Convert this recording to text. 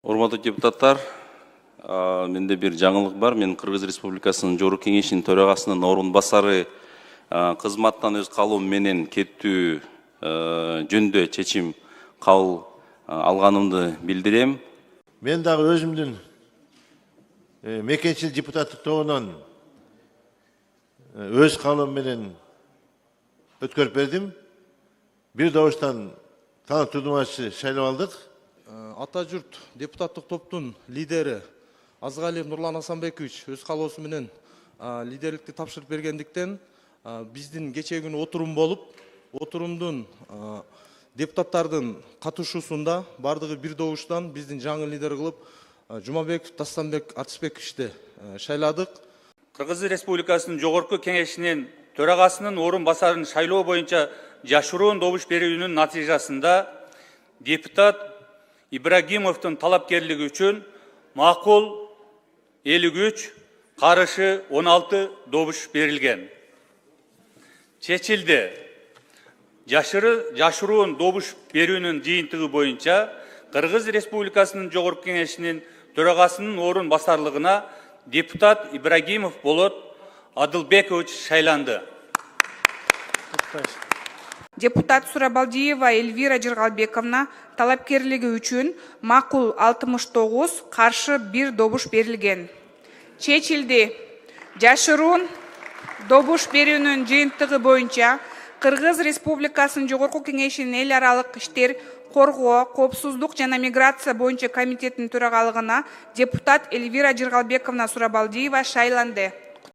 Урматтуу депутаттар, менде бир жаңылык бар. Мен Кыргыз Республикасынын Жогорку Кеңешинин төрагасынын орун басары кызматтан өз калуум менен кеттүү жөнүндө чечим кабыл алганымды билдирем. Мен дагы өзүмдүн мекенчил депутаттык тобунан өз калуум менен өткөрүп бердим. Бир добуштан Талап Тудумбаевичти шайлап алдык. Ата журт депутаттык топтун лидери Азгалиев Нурлан Асанбекович өз калоосу менен лидерликти тапшырып бергендиктен биздин кечээ күнү отурум болуп, отурумдун депутаттардын катышуусунда бардыгы бир добуштан биздин жаңы лидер кылып Жумабеков Тастанбек Артышбековичти шайладык. Кыргыз Республикасынын Жогорку Кеңешинин төрагасынын орун басарын шайлоо боюнча жашыруун добуш берүүнүн натыйжасында депутат Ибрагимовдун талапкерлиги үчүн макул 53, каршы 16 добуш берилген. Чечилди. Жашыруун добуш берүүнүн жыйынтыгы боюнча Кыргыз Республикасынын Жогорку Кеңешинин төрагасынын орун басарлыгына депутат Ибрагимов Болот Адылбекович шайланды. Депутат Сурабалдиева Эльвира Жыргалбековна талапкерлиги үчүн макул 69, каршы 1 добуш берилген. Чечилди. Жашыруун добуш берүүнүн жыйынтыгы боюнча Кыргыз Республикасынын Жогорку Кеңешинин эл аралык иштер, коргоо, коопсуздук жана миграция боюнча комитеттин төрагалыгына депутат Эльвира Жыргалбековна Сурабалдиева шайланды.